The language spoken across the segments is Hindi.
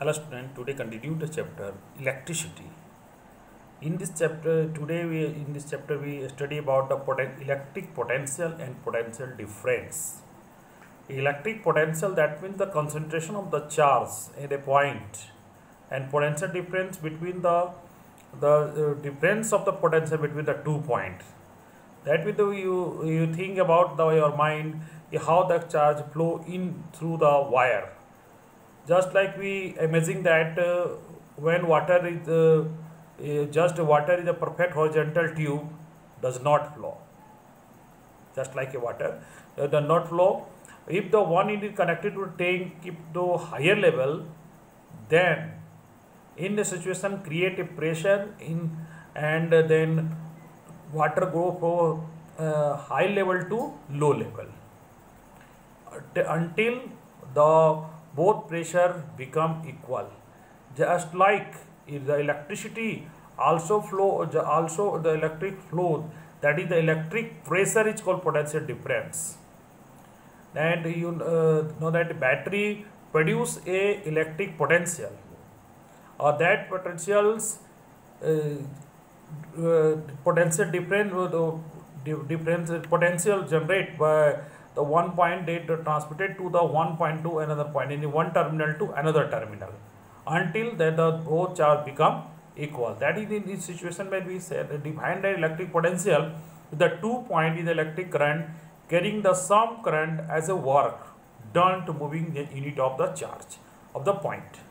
Hello student, today continue the chapter electricity. In this chapter, we study about the electric potential and potential difference. Electric potential, that means the concentration of the charge at a point, and potential difference between the difference of the potential between the 2 points. That means you think about your mind how the charge flow in through the wire. Just like we imagine that when water is a perfect horizontal tube, does not flow. Just like a water does not flow. If the one is connected to a tank keep to higher level, then in the situation create a pressure in, and then water go from high level to low level until the both pressure become equal. Just like if the electricity also the electric flow, that is the electric pressure is called potential difference. And you know that battery produce a electric potential, or that potentials potential difference potential generate by the one point they transmitted to the one point to another point, in one terminal to another terminal, until that the both charge become equal. That is in this situation when we say define the electric potential, the 2 point is the electric current carrying the sum current as a work done to moving the unit of the charge of the point.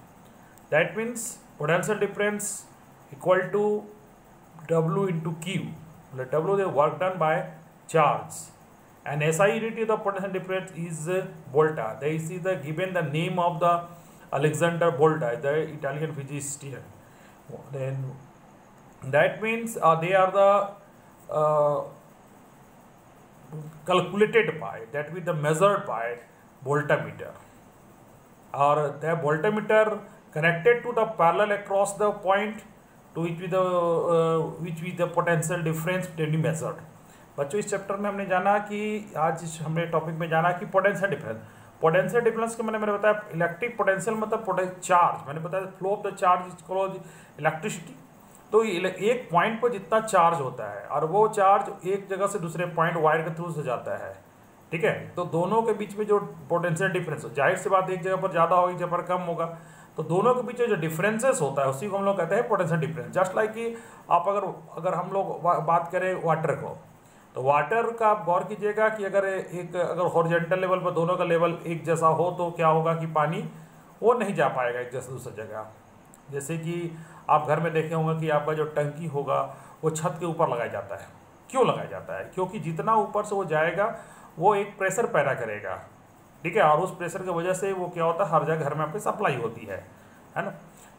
That means potential difference equal to W into Q. W is the work done by charge, and SI unit of the potential difference is volta. This is given the name of the Alexander Volta, the Italian physician. Then that means they are the calculated by, that with the measured by voltmeter, or the voltmeter connected to the parallel across the point to which with the potential difference to be measured. बच्चों इस चैप्टर में हमने जाना कि आज हमने टॉपिक में जाना कि पोटेंशियल डिफरेंस के मैंने बताया इलेक्ट्रिक पोटेंशियल मतलब चार्ज, मैंने बताया flow of the charge is called electricity. तो एक पॉइंट पर जितना चार्ज होता है और वो चार्ज एक जगह से दूसरे पॉइंट वायर के थ्रू से जाता है, ठीक है. तो दोनों के बीच में जो पोटेंशियल डिफरेंस, जाहिर सी बात एक जगह पर ज़्यादा होगी, एक जगह पर कम होगा, तो दोनों के बीच जो डिफरेंसेस होता है उसी को हम लोग कहते हैं पोटेंशियल डिफरेंस. जस्ट लाइक कि आप अगर हम लोग बात करें वाटर को, तो वाटर का आप गौर कीजिएगा कि अगर हॉरिजॉन्टल लेवल पर दोनों का लेवल एक जैसा हो तो क्या होगा कि पानी वो नहीं जा पाएगा एक जैसे दूसरी जगह. जैसे कि आप घर में देखे होंगे कि आपका जो टंकी होगा वो छत के ऊपर लगाया जाता है. क्यों लगाया जाता है? क्योंकि जितना ऊपर से वो जाएगा वो एक प्रेशर पैदा करेगा, ठीक है, और उस प्रेशर की वजह से वो क्या होता है हर जगह घर में आपकी सप्लाई होती है ना.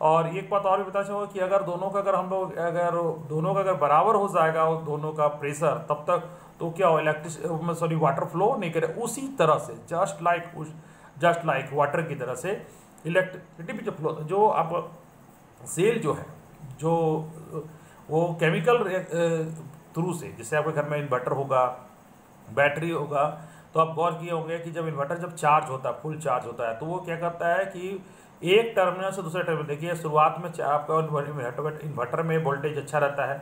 और एक बात और भी बता चाहूँगा कि अगर दोनों का अगर बराबर हो जाएगा दोनों का प्रेशर, तब तक तो क्या हो वाटर फ्लो नहीं करे. उसी तरह से जस्ट लाइक वाटर की तरह से इलेक्ट्रिसिटी भी जो फ्लो, जो आप सेल जो है जो वो केमिकल थ्रू से, जैसे आपके घर में इन्वर्टर होगा, बैटरी होगा, तो आप गौर किए होंगे कि जब इन्वर्टर जब चार्ज होता है, फुल चार्ज होता है, तो वो क्या करता है कि एक टर्मिनल से दूसरे टर्मिनल, देखिए शुरुआत में आपका इन्वर्टर में वोल्टेज अच्छा रहता है,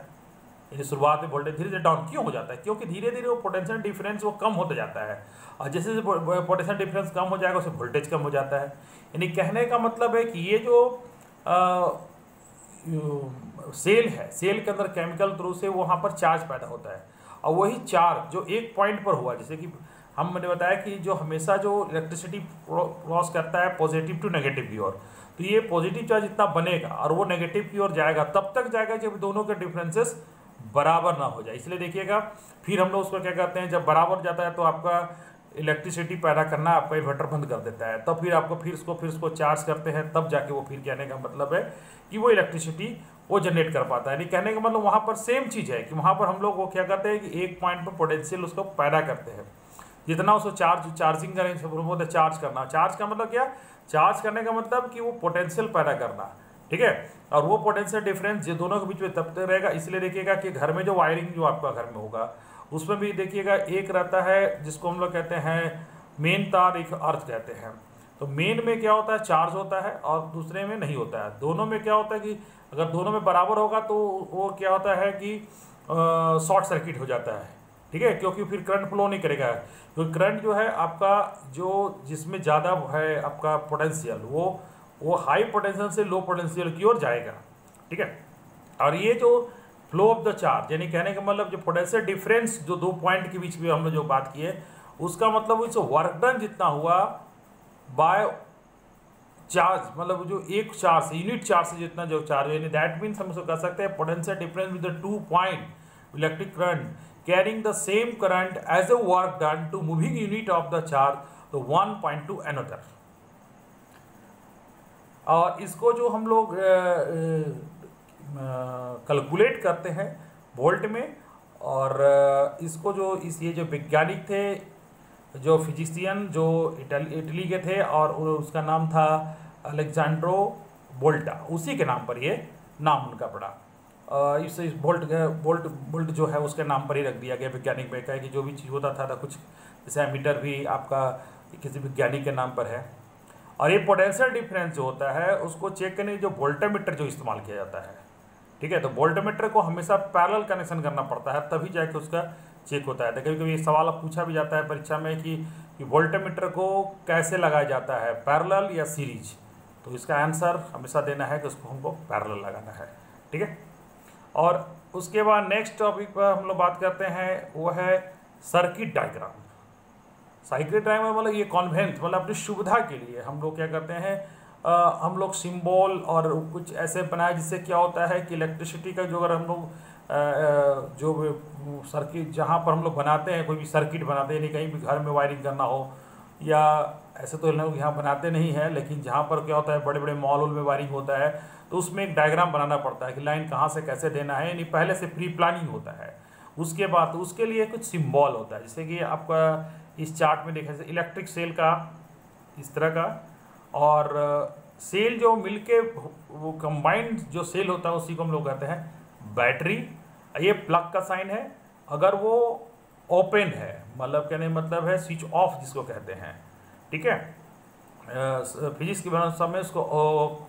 यानी शुरुआत में वोल्टेज धीरे धीरे डाउन क्यों हो जाता है? क्योंकि धीरे धीरे वो पोटेंशियल डिफरेंस वो कम होता जाता है, और जैसे जैसे पोटेंशियल डिफरेंस कम हो जाएगा उससे वोल्टेज कम हो जाता है. यानी कहने का मतलब है कि ये जो सेल है, सेल के अंदर केमिकल थ्रू से वहाँ पर चार्ज पैदा होता है, और वही चार्ज जो एक पॉइंट पर हुआ, जैसे कि मैंने बताया कि जो हमेशा जो इलेक्ट्रिसिटी क्रॉस करता है पॉजिटिव टू नेगेटिव की ओर, तो ये पॉजिटिव चार्ज जितना बनेगा और वो नेगेटिव की ओर जाएगा तब तक जाएगा जब दोनों के डिफरेंसेस बराबर ना हो जाए. इसलिए देखिएगा फिर हम लोग उसको क्या कहते हैं, जब बराबर जाता है तो आपका इलेक्ट्रिसिटी पैदा करना आपका इन्वर्टर बंद कर देता है, तब फिर आपको फिर उसको चार्ज करते हैं, तब जाके वो फिर कहने का मतलब है कि वो इलेक्ट्रिसिटी वो जनरेट कर पाता है. नहीं, कहने का मतलब वहाँ पर सेम चीज़ है कि वहाँ पर हम लोग वो क्या करते हैं कि एक पॉइंट पर पोटेंशियल उसको पैदा करते हैं, जितना उसको चार्जिंग करें चार्ज करना. चार्ज का मतलब क्या? चार्ज करने का मतलब कि वो पोटेंशियल पैदा करना, ठीक है, और वो पोटेंशियल डिफरेंस जो दोनों के बीच में तब तक रहेगा. इसलिए देखिएगा कि घर में जो वायरिंग जो आपका घर में होगा उसमें भी देखिएगा एक रहता है जिसको हम लोग कहते हैं मेन तार, एक अर्थ कहते हैं. तो मेन में क्या होता है, चार्ज होता है और दूसरे में नहीं होता है। दोनों में क्या होता है कि अगर दोनों में बराबर होगा तो वो क्या होता है कि शॉर्ट सर्किट हो जाता है, ठीक है, क्योंकि फिर करंट फ्लो नहीं करेगा। क्योंकि करंट जो है आपका जो जिसमें ज़्यादा है आपका पोटेंशियल, वो हाई पोटेंशियल से लो पोटेंशियल की ओर जाएगा, ठीक है। और ये जो फ्लो ऑफ द चार्ज, यानी कहने का मतलब जो पोटेंशियल डिफरेंस जो दो पॉइंट के बीच में हमने जो बात की है, उसका मतलब इस वर्क डन जितना हुआ बाय चार्ज, मतलब जो एक चार्ज से, यूनिट चार्ज से जितना जो चार्ज, यानी दैट मीन्स हम उसको कह सकते हैं potential difference with the 2 point electric current carrying the same current as a work done to moving unit of the charge तो 1 पॉइंट टू अनदर। और इसको जो हम लोग कैलकुलेट करते हैं वोल्ट में, और इसको जो ये जो वैज्ञानिक थे, जो फिजिशियन जो इटली के थे, और उसका नाम था अलेक्जेंड्रो वोल्टा, उसी के नाम पर ये नाम उनका पड़ा। इस वोल्ट जो है उसके नाम पर ही रख दिया गया वैज्ञानिक में, कि जो भी चीज़ होता था कुछ जैसे एमीटर भी आपका किसी वैज्ञानिक के नाम पर है। और ये पोटेंशियल डिफरेंस जो होता है उसको चेक करने के जो वोल्टामीटर जो इस्तेमाल किया जाता है, ठीक है। तो वोल्टामीटर को हमेशा पैरेलल कनेक्शन करना पड़ता है, तभी जाके उसका चेक होता है। तो कभी कभी ये सवाल पूछा भी जाता है परीक्षा में कि वोल्टामीटर को कैसे लगाया जाता है, पैरेलल या सीरीज। तो इसका आंसर हमेशा देना है कि उसको हमको पैरेलल लगाना है, ठीक है। और उसके बाद नेक्स्ट टॉपिक पर हम लोग बात करते हैं, वो है सर्किट डायग्राम। सर्किट डायग्राम मतलब ये कॉन्वेंस, मतलब अपनी सुविधा के लिए हम लोग क्या करते हैं, हम लोग सिंबल और कुछ ऐसे बनाए जिससे क्या होता है कि इलेक्ट्रिसिटी का जो, अगर हम लोग जो सर्किट जहाँ पर हम लोग बनाते हैं, कोई भी सर्किट बनाते हैं, नहीं कहीं भी घर में वायरिंग करना हो, या ऐसे तो लोग यहाँ बनाते नहीं हैं, लेकिन जहाँ पर क्या होता है बड़े बड़े मॉल में वायरिंग होता है, तो उसमें एक डायग्राम बनाना पड़ता है कि लाइन कहाँ से कैसे देना है, यानी पहले से प्री प्लानिंग होता है। उसके बाद तो उसके लिए कुछ सिंबल होता है, जैसे कि आपका इस चार्ट में देखा जाए इलेक्ट्रिक सेल का इस तरह का, और सेल जो मिलके वो कंबाइंड जो सेल होता है उसी को हम लोग कहते हैं बैटरी। ये प्लग का साइन है, अगर वो ओपन है, मतलब कहने मतलब है स्विच ऑफ जिसको कहते हैं, ठीक है। फिजिक्स की भाषा में उसको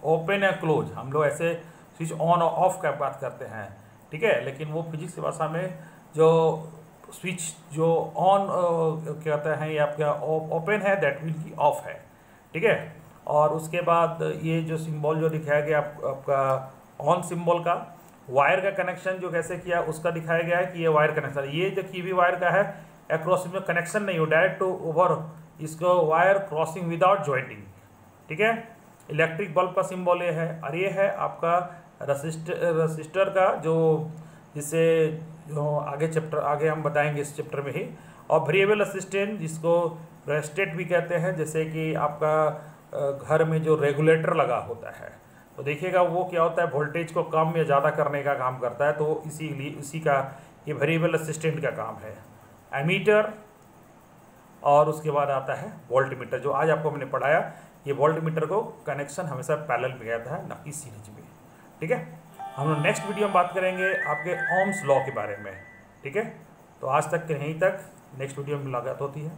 ओपन या क्लोज, हम लोग ऐसे स्विच ऑन और ऑफ का बात करते हैं, ठीक है। लेकिन वो फिजिक्स की भाषा में जो स्विच जो ऑन क्या कहते हैं, ये आपका ओपन है, दैट मीन की ऑफ है, ठीक है। और उसके बाद ये जो सिंबल जो दिखाया गया आपका ऑन सिंबल का, वायर का कनेक्शन जो कैसे किया उसका दिखाया गया है कि ये वायर कनेक्शन, ये जो की भी वायर का है अक्रॉस में कनेक्शन नहीं हो, डायरेक्ट टू ओवर, इसको वायर क्रॉसिंग विदाउट जॉइंटिंग, ठीक है। इलेक्ट्रिक बल्ब का सिंबल ये है, और ये है आपका रजिस्टर का, जो जिससे जो आगे चैप्टर आगे हम बताएंगे इस चैप्टर में ही। और वेरिएबल असिस्टेंट जिसको रेस्टेट भी कहते हैं, जैसे कि आपका घर में जो रेगुलेटर लगा होता है, तो देखिएगा वो क्या होता है वोल्टेज को कम या ज़्यादा करने का काम करता है, तो इसीलिए इसी का ये वेरिएबल असिस्टेंट का काम है। एमीटर, और उसके बाद आता है वोल्टमीटर, जो आज आपको मैंने पढ़ाया। ये वोल्टमीटर को कनेक्शन हमेशा पैरेलल में जाता है, ना कि सीरीज में, ठीक है। हम लोग नेक्स्ट वीडियो में बात करेंगे आपके ओम्स लॉ के बारे में, ठीक है। तो आज तक के यहीं तक, नेक्स्ट वीडियो में मुलाकात होती है।